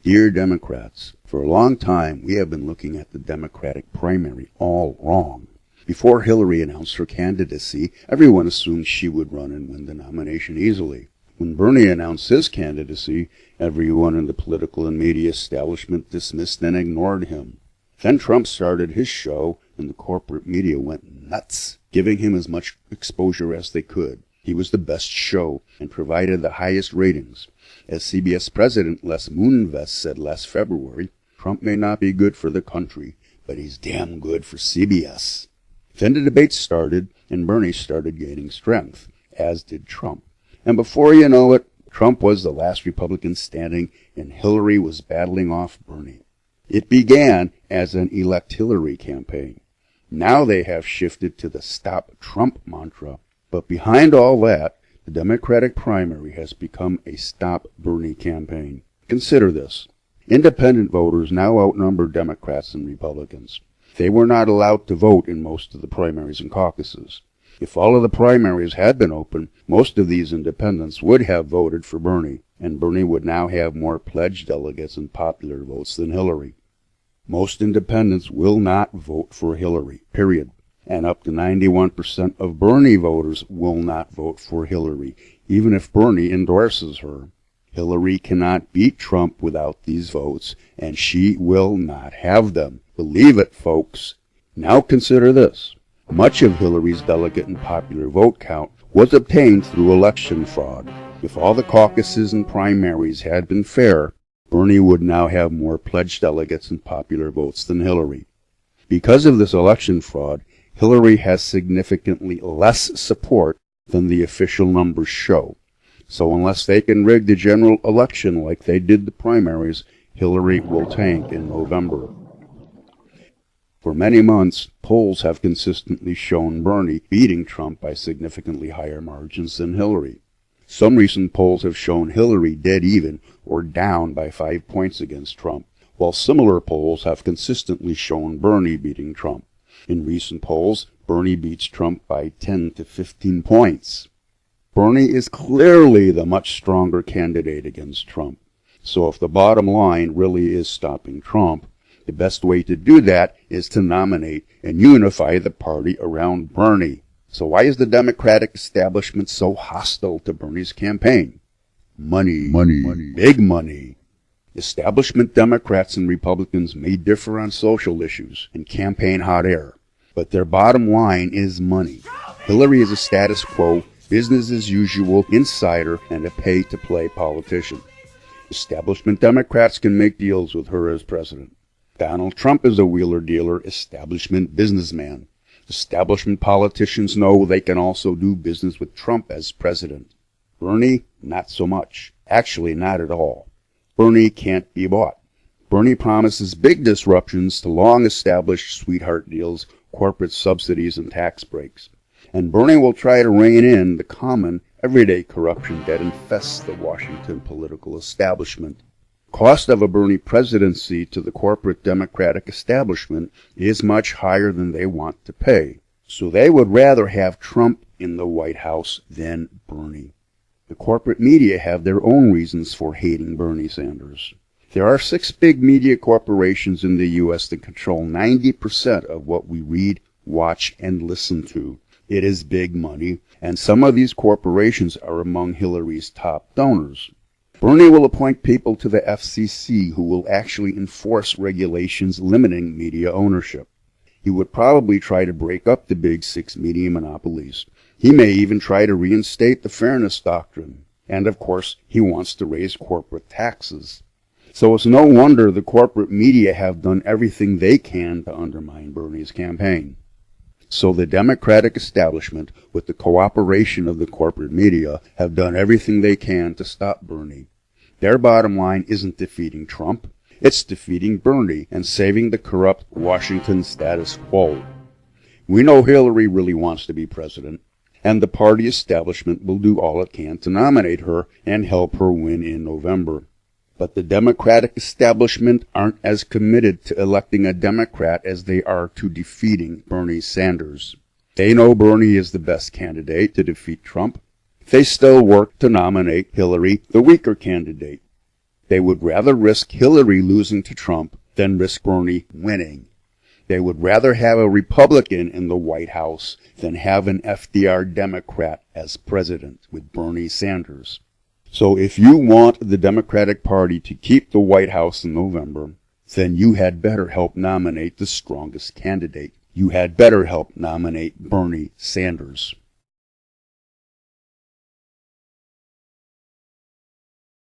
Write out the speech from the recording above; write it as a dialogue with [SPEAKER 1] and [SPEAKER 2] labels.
[SPEAKER 1] Dear Democrats, for a long time we have been looking at the Democratic primary all wrong. Before Hillary announced her candidacy, everyone assumed she would run and win the nomination easily. When Bernie announced his candidacy, everyone in the political and media establishment dismissed and ignored him. Then Trump started his show, and the corporate media went nuts, giving him as much exposure as they could. He was the best show and provided the highest ratings. As CBS President Les Moonves said last February, Trump may not be good for the country, but he's damn good for CBS. Then the debate started, and Bernie started gaining strength, as did Trump. And before you know it, Trump was the last Republican standing, and Hillary was battling off Bernie. It began as an Elect Hillary campaign. Now they have shifted to the Stop Trump mantra. But behind all that, the Democratic primary has become a Stop Bernie campaign. Consider this. Independent voters now outnumber Democrats and Republicans. They were not allowed to vote in most of the primaries and caucuses. If all of the primaries had been open, most of these independents would have voted for Bernie, and Bernie would now have more pledged delegates and popular votes than Hillary. Most independents will not vote for Hillary, period. And up to 91% of Bernie voters will not vote for Hillary, even if Bernie endorses her. Hillary cannot beat Trump without these votes, and she will not have them. Believe it, folks. Now consider this. Much of Hillary's delegate and popular vote count was obtained through election fraud. If all the caucuses and primaries had been fair, Bernie would now have more pledged delegates and popular votes than Hillary. Because of this election fraud, Hillary has significantly less support than the official numbers show. So unless they can rig the general election like they did the primaries, Hillary will tank in November. For many months, polls have consistently shown Bernie beating Trump by significantly higher margins than Hillary. Some recent polls have shown Hillary dead even or down by 5 points against Trump, while similar polls have consistently shown Bernie beating Trump. In recent polls, Bernie beats Trump by 10 to 15 points. Bernie is clearly the much stronger candidate against Trump. So if the bottom line really is stopping Trump, the best way to do that is to nominate and unify the party around Bernie. So why is the Democratic establishment so hostile to Bernie's campaign? Money. Big money. Establishment Democrats and Republicans may differ on social issues and campaign hot air, but their bottom line is money. Hillary is a status quo, business as usual, insider, and a pay-to-play politician. Establishment Democrats can make deals with her as president. Donald Trump is a wheeler-dealer, establishment businessman. Establishment politicians know they can also do business with Trump as president. Bernie, not so much. Actually, not at all. Bernie can't be bought. Bernie promises big disruptions to long-established sweetheart deals, corporate subsidies, and tax breaks. And Bernie will try to rein in the common, everyday corruption that infests the Washington political establishment. Cost of a Bernie presidency to the corporate Democratic establishment is much higher than they want to pay. So they would rather have Trump in the White House than Bernie. The corporate media have their own reasons for hating Bernie Sanders. There are 6 big media corporations in the U.S. that control 90% of what we read, watch, and listen to. It is big money, and some of these corporations are among Hillary's top donors. Bernie will appoint people to the FCC who will actually enforce regulations limiting media ownership. He would probably try to break up the big 6 media monopolies. He may even try to reinstate the fairness doctrine. And of course, he wants to raise corporate taxes. So it's no wonder the corporate media have done everything they can to undermine Bernie's campaign. So the Democratic establishment, with the cooperation of the corporate media, have done everything they can to stop Bernie. Their bottom line isn't defeating Trump. It's defeating Bernie and saving the corrupt Washington status quo. We know Hillary really wants to be president, and the party establishment will do all it can to nominate her and help her win in November. But the Democratic establishment aren't as committed to electing a Democrat as they are to defeating Bernie Sanders. They know Bernie is the best candidate to defeat Trump. They still work to nominate Hillary, the weaker candidate. They would rather risk Hillary losing to Trump than risk Bernie winning. They would rather have a Republican in the White House than have an FDR Democrat as president with Bernie Sanders. So if you want the Democratic Party to keep the White House in November, then you had better help nominate the strongest candidate. You had better help nominate Bernie Sanders.